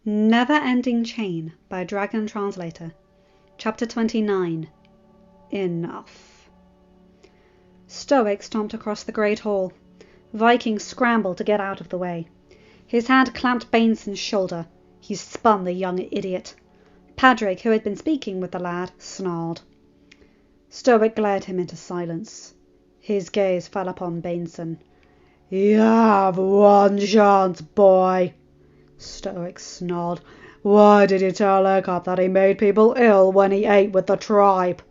Neverending Chain by Dragon Translator. Chapter 29. Enough. Stoic stomped across the great hall. Viking scrambled to get out of the way. His hand clamped Banson's shoulder. He spun the young idiot. Padraig, who had been speaking with the lad, snarled. Stoic glared him into silence. His gaze fell upon Banson. "You have one chance, boy," Stoic snarled. "Why did you tell Hiccup that he made people ill when he ate with the tribe?"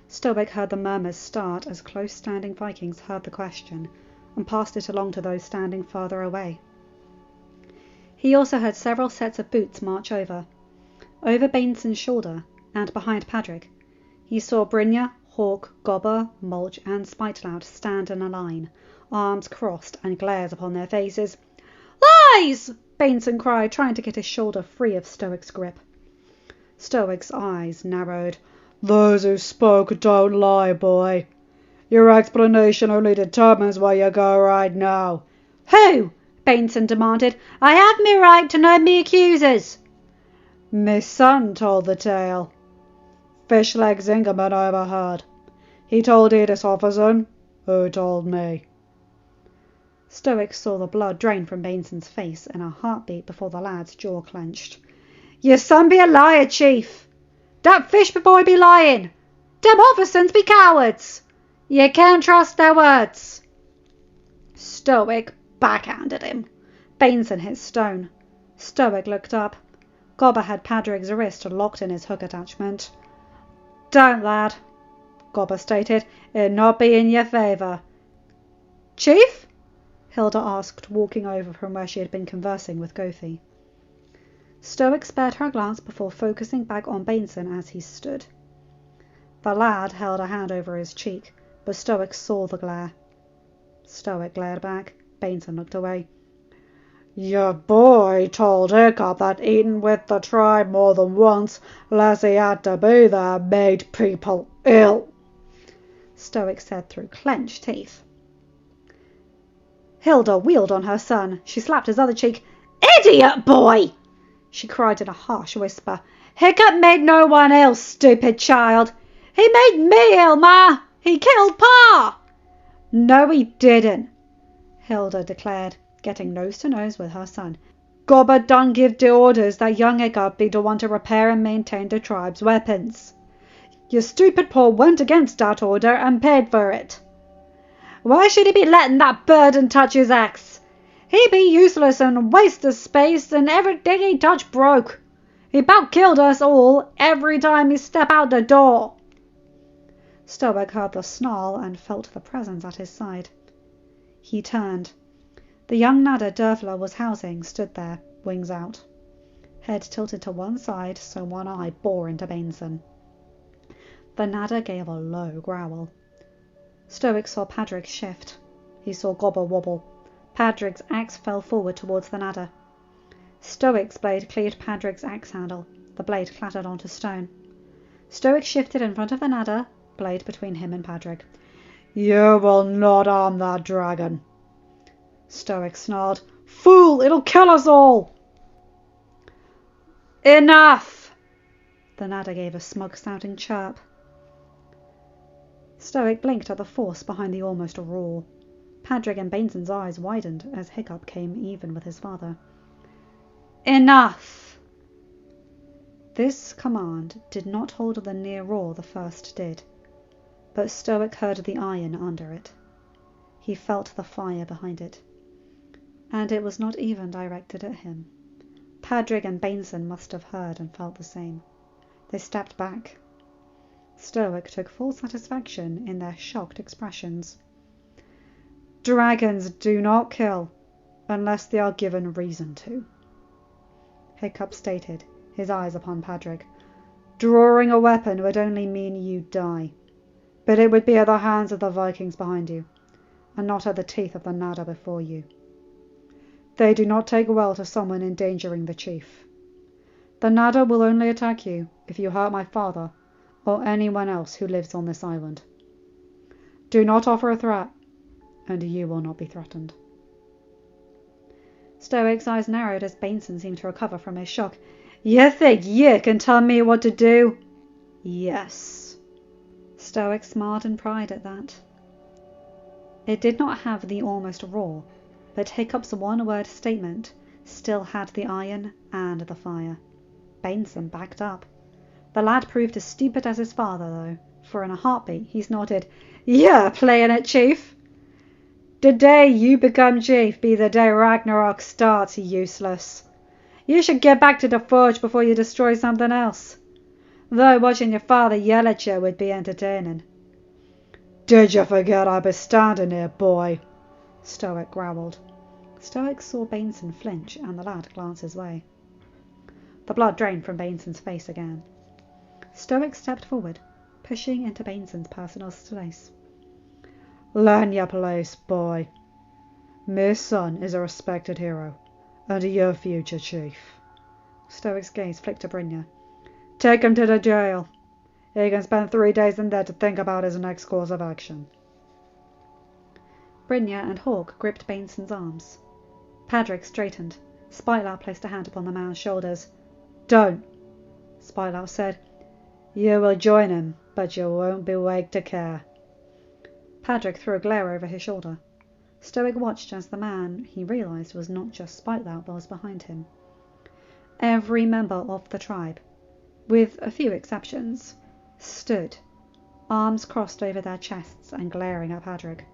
Stoic heard the murmurs start as close-standing Vikings heard the question and passed it along to those standing further away. He also heard several sets of boots march over. Over Banson's shoulder and behind Padraig, he saw Brynja, Hawk, Gobber, Mulch and Spiteloud stand in a line, arms crossed and glares upon their faces. "Lies!" Banson cried, trying to get his shoulder free of Stoic's grip. Stoic's eyes narrowed. "Those who spoke don't lie, boy. Your explanation only determines where you go right now." "Who?" Banson demanded. "I have me right to know me accusers." "Me son told the tale." Fishleg Zingerman overheard. He told Edith Offerson, who told me. Stoic saw the blood drain from Banson's face in a heartbeat before the lad's jaw clenched. "Your son be a liar, Chief. That fish boy be lying. Them Offersons be cowards. You can't trust their words." Stoic backhanded him. Banson hit stone. Stoic looked up. Gobber had Padraig's wrist locked in his hook attachment. "Don't, lad," Gobber stated. "It not be in your favour." "Chief?" Hilda asked, walking over from where she had been conversing with Gothi. Stoic spared her a glance before focusing back on Banson as he stood. The lad held a hand over his cheek, but Stoic saw the glare. Stoic glared back. Banson looked away. "Your boy told Hiccup that eating with the tribe more than once, less he had to be there, made people ill," Stoic said through clenched teeth. Hilda wheeled on her son. She slapped his other cheek. "Idiot boy!" she cried in a harsh whisper. "Hiccup made no one ill, stupid child. He made me ill, Ma. He killed Pa." "No, he didn't," Hilda declared, getting nose to nose with her son. "Gobber done give the orders that young Hiccup be the one to repair and maintain the tribe's weapons. Your stupid Pa went against that order and paid for it. Why should he be letting that burden touch his axe? He be useless and waste of space, and everything he touched broke. He about killed us all every time he step out the door." Stoic heard the snarl and felt the presence at his side. He turned. The young Nada Dervla was housing stood there, wings out. Head tilted to one side so one eye bore into Banson. The Nada gave a low growl. Stoic saw Padraig shift. He saw Gobber wobble. Padraig's axe fell forward towards the Nada. Stoic's blade cleaved Padraig's axe handle. The blade clattered onto stone. Stoic shifted in front of the Nada, blade between him and Padraig. "You will not harm that dragon." Stoic snarled. "Fool! It'll kill us all!" "Enough!" The Nada gave a smug-sounding chirp. Stoic blinked at the force behind the almost roar. Padraig and Banson's eyes widened as Hiccup came even with his father. "Enough!" This command did not hold the near roar the first did, but Stoic heard the iron under it. He felt the fire behind it. And it was not even directed at him. Padraig and Banson must have heard and felt the same. They stepped back. Stoic took full satisfaction in their shocked expressions. "Dragons do not kill unless they are given reason to," Hiccup stated, his eyes upon Padraig. "Drawing a weapon would only mean you die, but it would be at the hands of the Vikings behind you, and not at the teeth of the Nada before you. They do not take well to someone endangering the chief. The Nada will only attack you if you hurt my father or anyone else who lives on this island. Do not offer a threat, and you will not be threatened." Stoic's eyes narrowed as Banson seemed to recover from his shock. You think you can tell me what to do? Yes. Stoic smiled in pride at that. It did not have the almost roar, but Hiccup's one-word statement still had the iron and the fire. Banson backed up. The lad proved as stupid as his father, though, for in a heartbeat he snorted, "You're playing it, Chief! The day you become Chief be the day Ragnarok starts, useless. You should get back to the forge before you destroy something else. Though watching your father yell at you would be entertaining." "Did you forget I was standing here, boy?" Stoic growled. Stoic saw Banson flinch and the lad glance his way. The blood drained from Banson's face again. Stoic stepped forward, pushing into Banson's personal space. "Learn your place, boy. My son is a respected hero, and your future chief." Stoic's gaze flicked to Brynja. "Take him to the jail. He can spend 3 days in there to think about his next course of action." Brynja and Hawk gripped Banson's arms. Padrick straightened. Spitelau placed a hand upon the man's shoulders. "Don't," Spitelau said. "You will join him, but you won't be awake to care." Padrick threw a glare over his shoulder. Stoic watched as the man he realized was not just Spitelau was behind him. Every member of the tribe, with a few exceptions, stood, arms crossed over their chests and glaring at Padrick.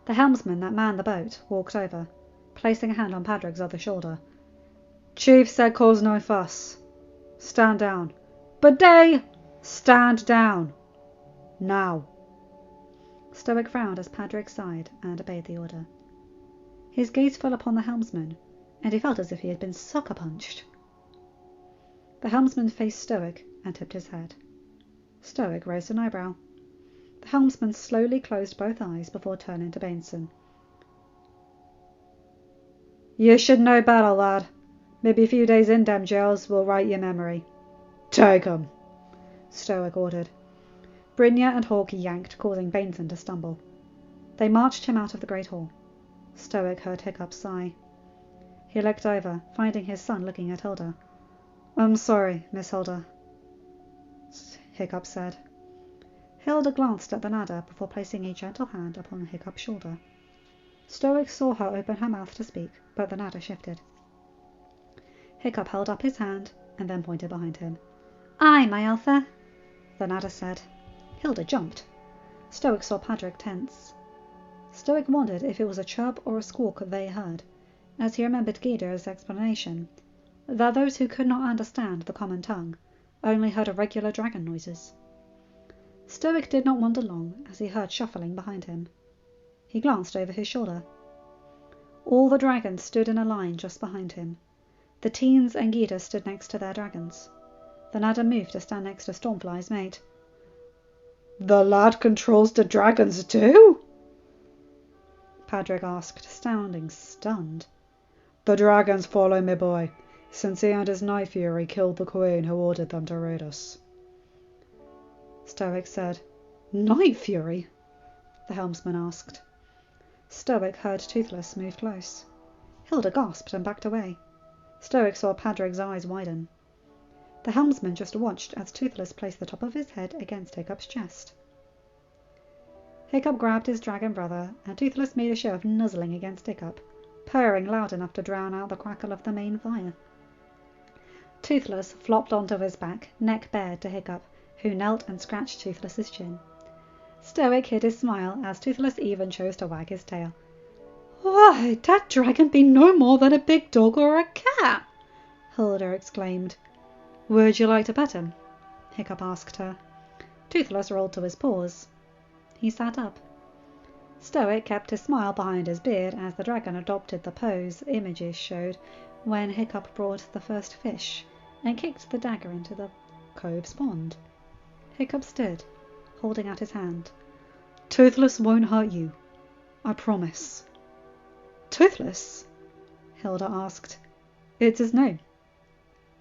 The helmsman that manned the boat walked over, placing a hand on Padrick's other shoulder. "Chief said cause no fuss. Stand down. Bidet! Stand down. Now." Stoic frowned as Padrick sighed and obeyed the order. His gaze fell upon the helmsman, and he felt as if he had been sucker punched. The helmsman faced Stoic and tipped his head. Stoic raised an eyebrow. The helmsman slowly closed both eyes before turning to Banson. "You should know better, lad. Maybe a few days in them jails will right your memory." "Take him," Stoic ordered. Brynja and Hawk yanked, causing Banson to stumble. They marched him out of the great hall. Stoic heard Hiccup sigh. He looked over, finding his son looking at Hilda. "I'm sorry, Miss Hilda," Hiccup said. Hilda glanced at the ladder before placing a gentle hand upon Hiccup's shoulder. Stoic saw her open her mouth to speak, but the ladder shifted. Hiccup held up his hand and then pointed behind him. "Aye, my Elsa," the ladder said. Hilda jumped. Stoic saw Padrick tense. Stoic wondered if it was a chirp or a squawk they heard, as he remembered Gida's explanation, that those who could not understand the common tongue only heard irregular dragon noises. Stoic did not wonder long as he heard shuffling behind him. He glanced over his shoulder. All the dragons stood in a line just behind him. The teens and Gida stood next to their dragons. The ladder moved to stand next to Stormfly's mate. "The lad controls the dragons too?" Padrick asked, sounding stunned. "The dragons follow me, boy, since he and his Night Fury killed the queen who ordered them to raid us." Stoic said. "Night Fury?" the helmsman asked. Stoic heard Toothless move close. Hilda gasped and backed away. Stoic saw Padrick's eyes widen. The helmsman just watched as Toothless placed the top of his head against Hiccup's chest. Hiccup grabbed his dragon brother, and Toothless made a show of nuzzling against Hiccup, purring loud enough to drown out the crackle of the main fire. Toothless flopped onto his back, neck bared to Hiccup, who knelt and scratched Toothless's chin. Stoic hid his smile as Toothless even chose to wag his tail. "Why, that dragon be no more than a big dog or a cat!" Hilda exclaimed. "Would you like to pet him?" Hiccup asked her. Toothless rolled to his paws. He sat up. Stoic kept his smile behind his beard as the dragon adopted the pose images showed when Hiccup brought the first fish and kicked the dagger into the cove's pond. Hiccup stood, holding out his hand. "Toothless won't hurt you. I promise." "Toothless?" Hilda asked. "It's his name,"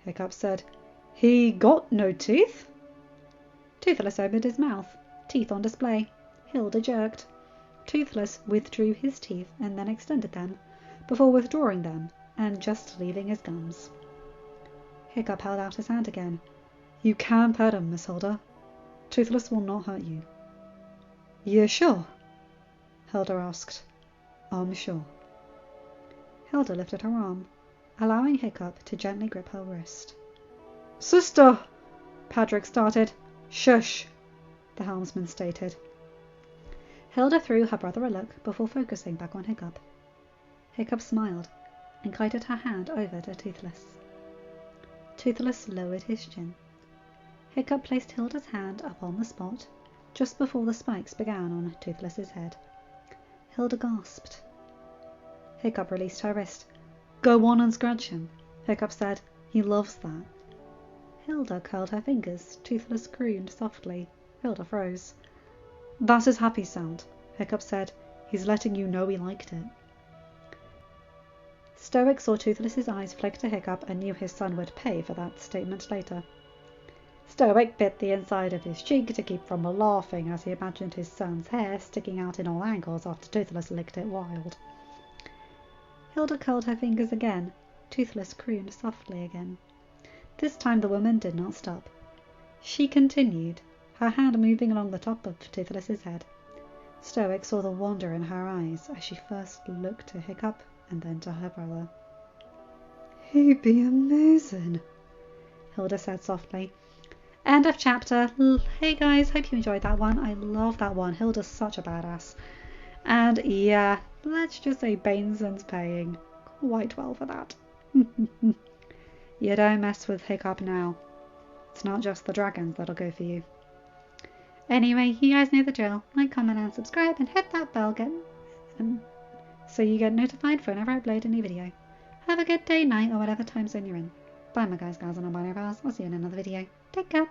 Hiccup said. "He got no teeth?" Toothless opened his mouth, teeth on display. Hilda jerked. Toothless withdrew his teeth and then extended them, before withdrawing them and just leaving his gums. Hiccup held out his hand again. You can pet him, Miss Hilda. Toothless will not hurt you. You're sure? Hilda asked. I'm sure. Hilda lifted her arm, allowing Hiccup to gently grip her wrist. Sister! Patrick started. Shush, the helmsman stated. Hilda threw her brother a look before focusing back on Hiccup. Hiccup smiled and guided her hand over to Toothless. Toothless lowered his chin. Hiccup placed Hilda's hand upon the spot just before the spikes began on Toothless's head. Hilda gasped. Hiccup released her wrist. Go on and scratch him, Hiccup said. He loves that. Hilda curled her fingers. Toothless crooned softly. Hilda froze. That's his happy sound, Hiccup said. He's letting you know he liked it. Stoic saw Toothless's eyes flick to Hiccup and knew his son would pay for that statement later. Stoic bit the inside of his cheek to keep from laughing as he imagined his son's hair sticking out in all angles after Toothless licked it wild. Hilda curled her fingers again. Toothless crooned softly again. This time the woman did not stop. She continued, her hand moving along the top of Toothless's head. Stoic saw the wonder in her eyes as she first looked to Hiccup and then to her brother. He'd be amazing, Hilda said softly. End of chapter. Hey guys, hope you enjoyed that one. I love that one. Hilda's such a badass. And yeah, let's just say Banson's paying quite well for that. You don't mess with Hiccup now. It's not just the dragons that'll go for you. Anyway, you guys know the drill. Like, comment and subscribe and hit that bell so you get notified for whenever I upload a new video. Have a good day, night, or whatever time zone you're in. Bye my guys, gals, and non-binary pals. I'll see you in another video. Take care.